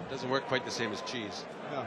Doesn't work quite the same as cheese. No.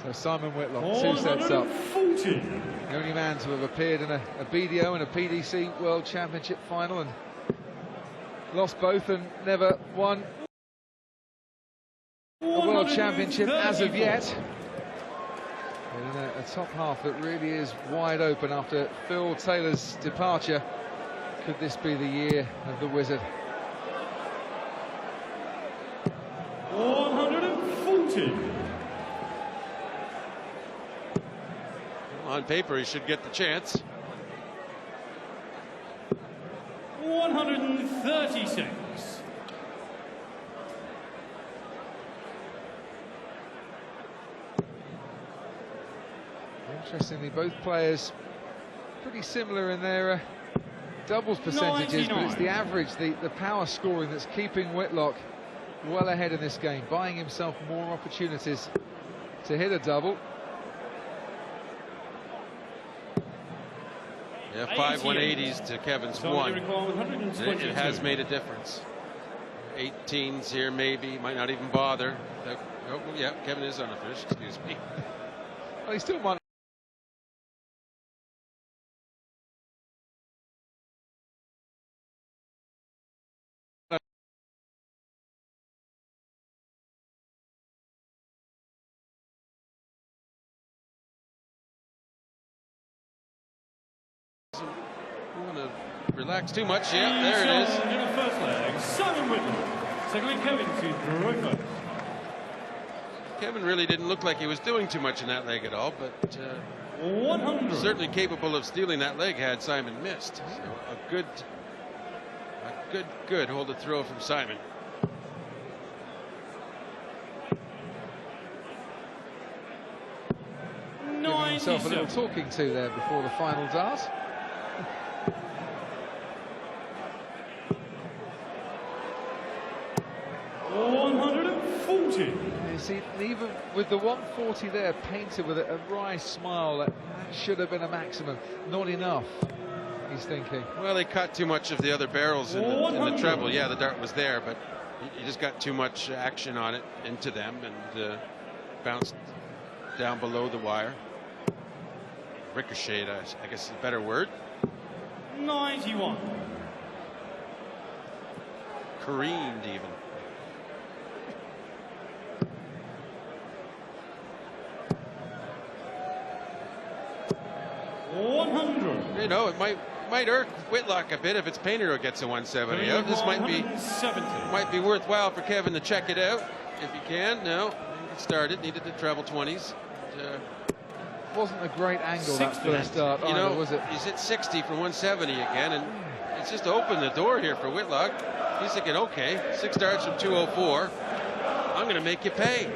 So Simon Whitlock, 2 sets up. The only man to have appeared in a BDO and a PDC World Championship final and lost both and never won a World Championship as of yet. In a top half that really is wide open after Phil Taylor's departure. Could this be the year of the Wizard? 140. On paper, he should get the chance. 136. Interestingly, both players pretty similar in their doubles percentages, 99. but it's the average, the power scoring that's keeping Whitlock well ahead in this game, buying himself more opportunities to hit a double. Yeah, 5 180s to Kevin's 1. It has made a difference. 18s here, maybe, might not even bother. Oh, yeah, Kevin is on a fish, excuse me. Well, he still might. Want to relax too much. Yeah, there it is. In the first leg, Simon Whitlock. Second, Kevin to throw first. Kevin really didn't look like he was doing too much in that leg at all, but 100. certainly capable of stealing that leg had Simon missed. So a good hold to throw from Simon. Giving himself a little talking to there before the final dart. You see, even with the 140 there, painted with a wry smile, that should have been a maximum. Not enough, he's thinking. Well, they cut too much of the other barrels in the treble. Yeah, the dart was there, but you just got too much action on it into them and bounced down below the wire. Ricocheted, I guess is a better word. 91. Careened even. You know, it might irk Whitlock a bit if it's Painter who gets a 170 out. This might be worthwhile for Kevin to check it out if he can. No, he started, needed the treble 20s. Wasn't a great angle that first start, you know, was it? He's hit 60 from 170 again, and it's just opened the door here for Whitlock. He's thinking, okay, 6 darts from 204. I'm going to make you pay.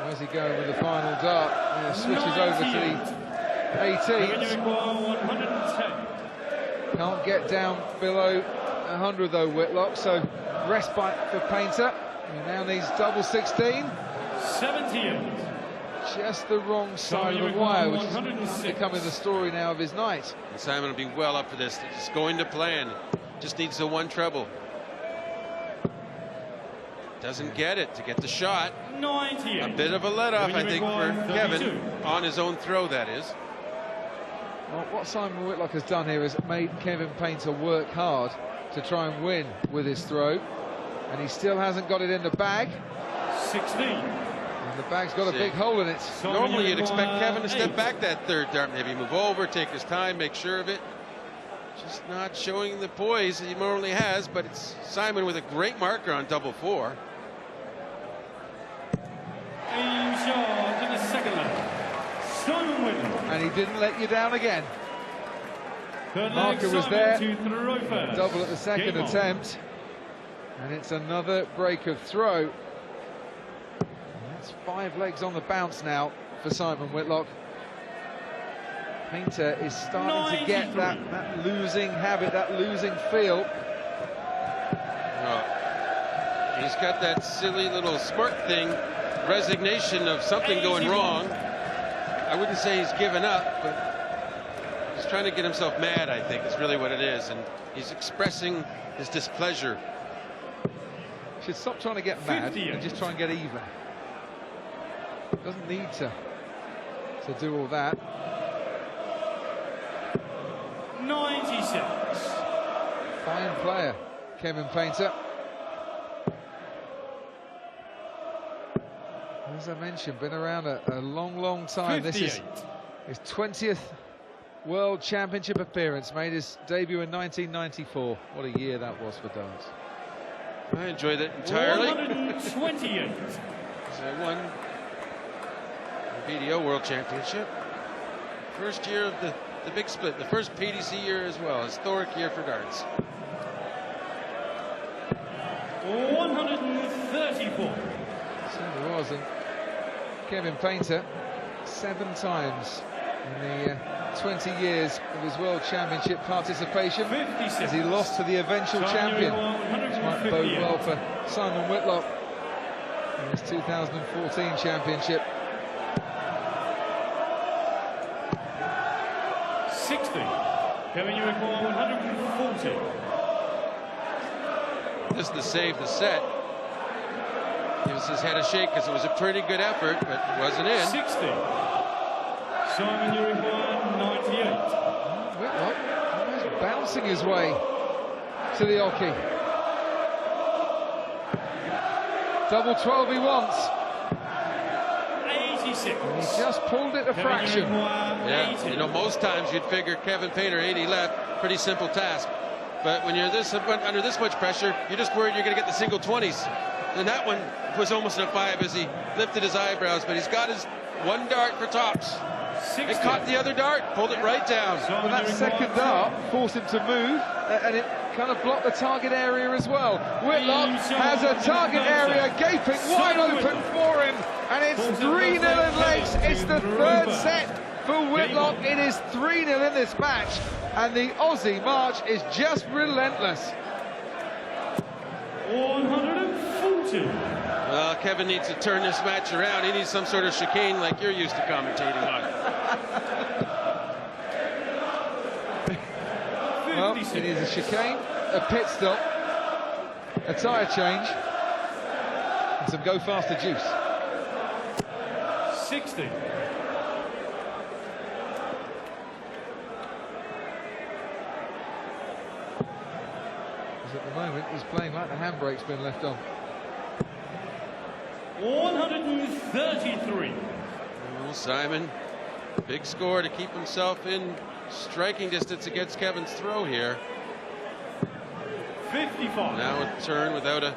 Where's he going with the final dart? Yeah, switches over to the 18s. 110. Can't get down below 100 though, Whitlock, so respite for Painter. He now needs double 16. 78. Just the wrong side of the wire, which is becoming the story now of his night. And Simon will be well up for this. It's going to plan. Just needs the 1 treble. Doesn't get it to get the shot. 98. A bit of a let-off, I think, for Kevin on his own throw, that is. Well, what Simon Whitlock has done here is made Kevin Painter work hard to try and win with his throw, and he still hasn't got it in the bag. 16. And the bag's got a big hole in it. Normally you'd expect Kevin to step back that third dart, maybe move over, take his time, make sure of it. Just not showing the poise that he normally has, but it's Simon with a great marker on double 4. In charge in the second leg, Simon Whitlock. And he didn't let you down again. Marker was there, double at the second attempt, and it's another break of throw. And that's 5 legs on the bounce now for Simon Whitlock. Painter is starting to get that losing habit, that losing feel. Oh, he's got that silly little smirk thing, resignation of something going wrong. I wouldn't say he's given up, but He's trying to get himself mad, I think, is really what it is, and he's expressing his displeasure. Should stop trying to get mad and just try and get even. Doesn't need to do all that. 96. Fine player, Kevin Painter. As I mentioned, been around a long time. 58. This is his 20th World Championship appearance. Made his debut in 1994. What a year that was for darts. I enjoyed it entirely. 128. So I won the BDO World Championship. First year of the big split, the first PDC year as well. Historic year for darts. 134. Certainly was. And Kevin Painter, 7 times in the 20 years of his World Championship participation, 56. as he lost to the eventual champion, which might bode well for Simon Whitlock in his 2014 championship. 60. Kevin, you require 140. Just to save the set. Gives his head a shake because it was a pretty good effort, but it wasn't in. 60. Simon, you require 98. Whitlock almost bouncing his way to the hockey. Double 12 he wants. 86. And he just pulled it a fraction. Yeah, you know, most times you'd figure Kevin Painter 80 left, pretty simple task. But when you're under this much pressure, you're just worried you're going to get the single 20s. And that one was almost a 5 as he lifted his eyebrows, but he's got his one dart for tops. 60. It caught the other dart, pulled it right down. Well, that second dart forced him to move, and it kind of blocked the target area as well. Whitlock has a target area gaping wide open for him, and it's 3-0 in legs. It's the third set for Whitlock. It is 3-0 in this match, and the Aussie march is just relentless. 140. Well, Kevin needs to turn this match around. He needs some sort of chicane like you're used to commentating on. Well, he needs a chicane, a pit stop, a tyre change, and some go faster juice. 60. Because at the moment he's playing like the handbrake's been left on. 133. Well, Simon, big score to keep himself in striking distance against Kevin's throw here. 55. Now a turn without a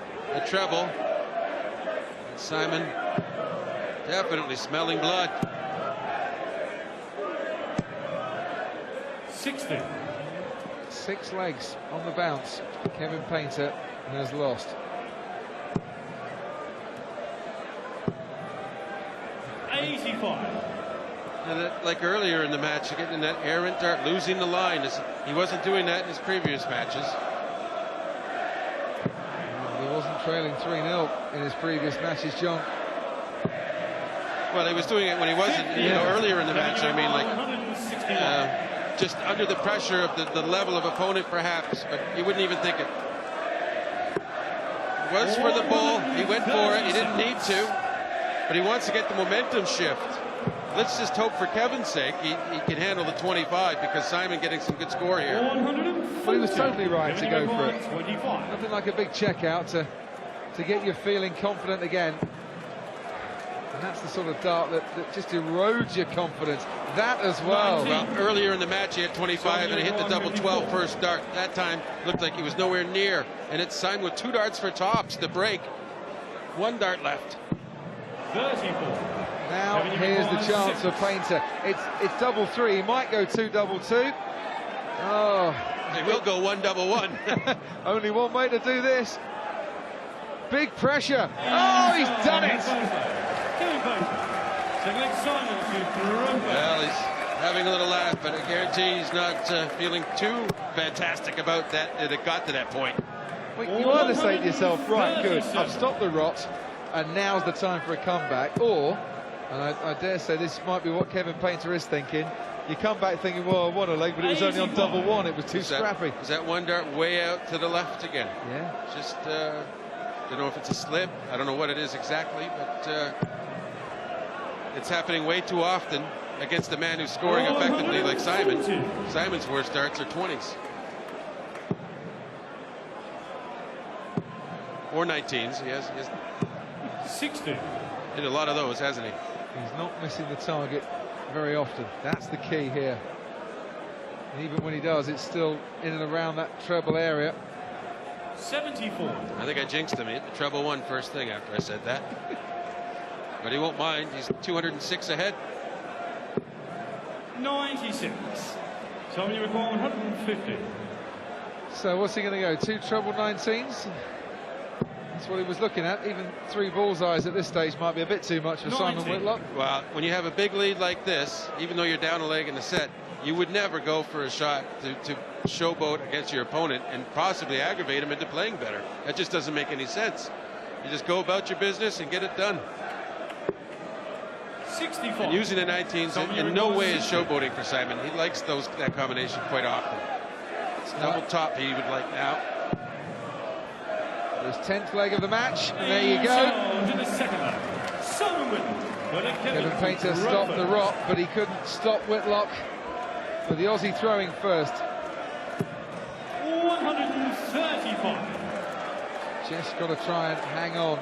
treble. And Simon definitely smelling blood. 60. 6 legs on the bounce. Kevin Painter has lost. 85. Like earlier in the match, getting that errant dart, losing the line. He wasn't doing that in his previous matches. He wasn't trailing 3-0 in his previous matches, John. Well, he was doing it when he wasn't, you know, earlier in the match. I mean, like, just under the pressure of the level of opponent, perhaps, but you wouldn't even think it. It was for the ball. He went for it. He didn't need to, but he wants to get the momentum shift. Let's just hope for Kevin's sake he can handle the 25, because Simon getting some good score here. Well, he was totally right to go for it. Nothing like a big check out to get you feeling confident again. And that's the sort of dart that just erodes your confidence. That as well. Well, earlier in the match he had 25 and he hit the double 12 first dart. That time looked like he was nowhere near. And it's Simon with 2 darts for tops to break. 1 dart left. 34. Now here's the chance for Painter. It's double 3. He might go 2 double 2. Oh, he will go 1 double 1. Only one way to do this. Big pressure. Oh, he's done it. Well, he's having a little laugh, but I guarantee he's not feeling too fantastic about that it got to that point. Well, you either say to yourself, right, good, I've stopped the rot, and now's the time for a comeback, or, and I dare say this might be what Kevin Painter is thinking, You come back thinking, well, what a leg, but it was only on double one. It was too scrappy. Is that one dart way out to the left again? Yeah. Just, don't know if it's a slip. I don't know what it is exactly, but it's happening way too often against a man who's scoring effectively like Simon. Simon's worst darts are 20s. Or 19s. He has 60. Hit a lot of those, hasn't he? He's not missing the target very often. That's the key here. And even when he does, it's still in and around that treble area. 74. I think I jinxed him. He hit the treble one first thing after I said that. But he won't mind. He's 206 ahead. 96. Tommy record 150. So what's he going to go? 2 treble 19s? That's what he was looking at. Even 3 bullseyes at this stage might be a bit too much for Simon Whitlock. Well, when you have a big lead like this, even though you're down a leg in the set, you would never go for a shot to showboat against your opponent and possibly aggravate him into playing better. That just doesn't make any sense. You just go about your business and get it done. 64. And using the 19s in no way is showboating for Simon. He likes that combination quite often. It's double top he would like now. His 10th leg of the match, and there you go. Kevin Painter stopped the rock, but he couldn't stop Whitlock. With the Aussie throwing first. 135. Just got to try and hang on.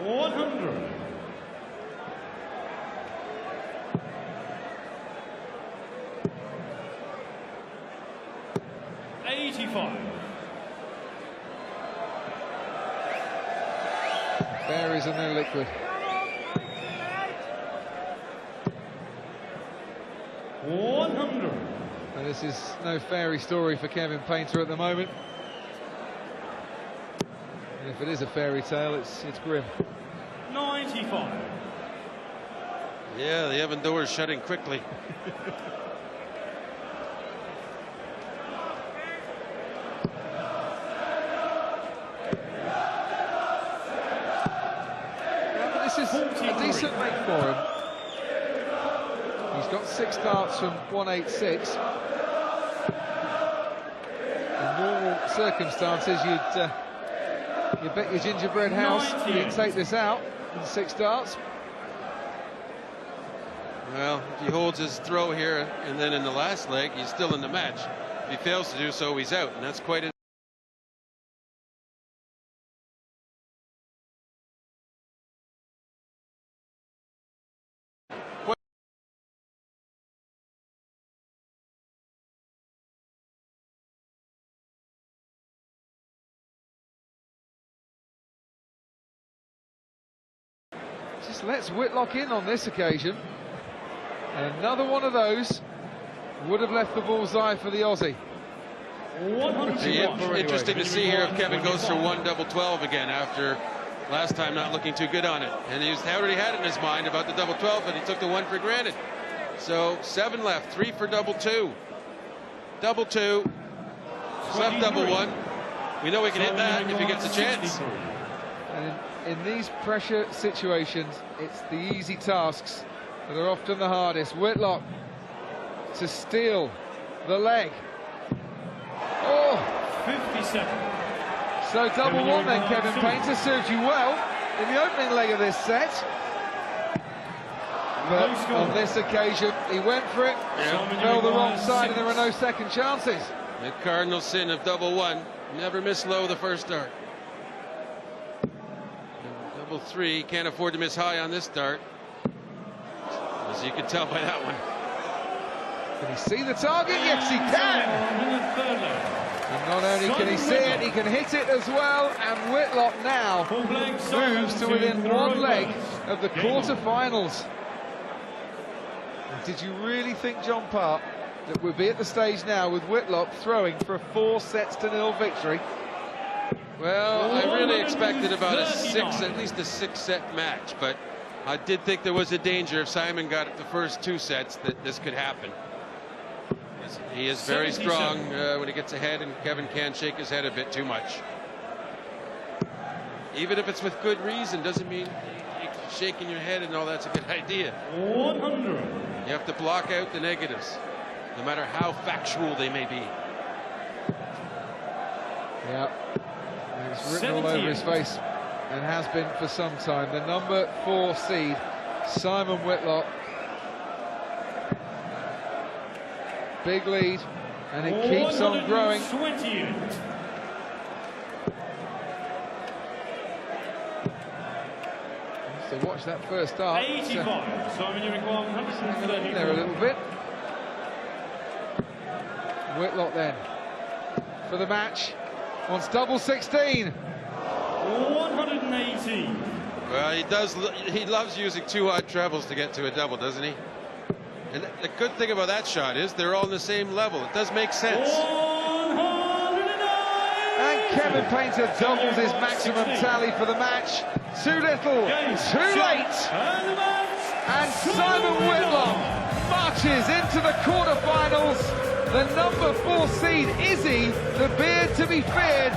$100. Fairies are no liquid. 100. And this is no fairy story for Kevin Painter at the moment. And if it is a fairy tale, it's grim. 95. Yeah, the oven door is shutting quickly. This is a decent leg for him. He's got 6 darts from 186. In normal circumstances, you'd bet your gingerbread house you'd take this out in 6 darts. Well, if he holds his throw here and then in the last leg, he's still in the match. If he fails to do so, he's out, and that's quite Just lets Whitlock in on this occasion. And another one of those would have left the bullseye for the Aussie. Interesting to see here if Kevin goes for 1 double 12 again after last time not looking too good on it. And he's already had it in his mind about the double 12, but he took the 1 for granted. So 7 left, 3 for double 2. Double 2. Left double 1. We know he can hit that if he gets a chance. And in these pressure situations, it's the easy tasks that are often the hardest. Whitlock to steal the leg. Oh! 57. So double 1 then, Kevin Painter served you well in the opening leg of this set. But on this occasion, he went for it, fell the wrong side, and there were no second chances. The cardinal sin of double 1. Never miss low the first dart. Double 3, can't afford to miss high on this dart. As you can tell by that one. Can he see the target? Yes, he can! And not only can he see it, he can hit it as well. And Whitlock now moves to within 1 leg of the quarter-finals. Did you really think, John Park, that we'll be at the stage now with Whitlock throwing for a 4-0 victory? Well, I really expected about at least a 6-set match, but I did think there was a danger if Simon got it the first 2 sets that this could happen. He is very strong when he gets ahead, and Kevin can shake his head a bit too much. Even if it's with good reason, doesn't mean shaking your head and all that's a good idea. 100. You have to block out the negatives, no matter how factual they may be. Yeah, it's written all over his face and has been for some time. The number 4 seed, Simon Whitlock. Big lead, and it keeps on growing. 128. So watch that first start. 85. Simon, you require 130. There a little bit. Whitlock then for the match. Wants double 16. 118. Well, he does. He loves using 2 odd trebles to get to a double, doesn't he? And the good thing about that shot is they're all on the same level. It does make sense. 109. And Kevin Painter doubles his maximum tally for the match. Too little, too late. And Simon Whitlock marches into the quarterfinals. The number 4 seed, Izzy, the beard to be feared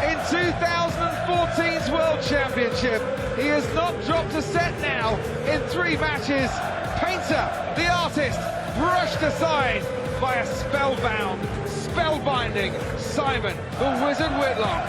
in 2014's World Championship. He has not dropped a set now in 3 matches. Painter, the artist, brushed aside by a spellbinding Simon the Wizard Whitlock.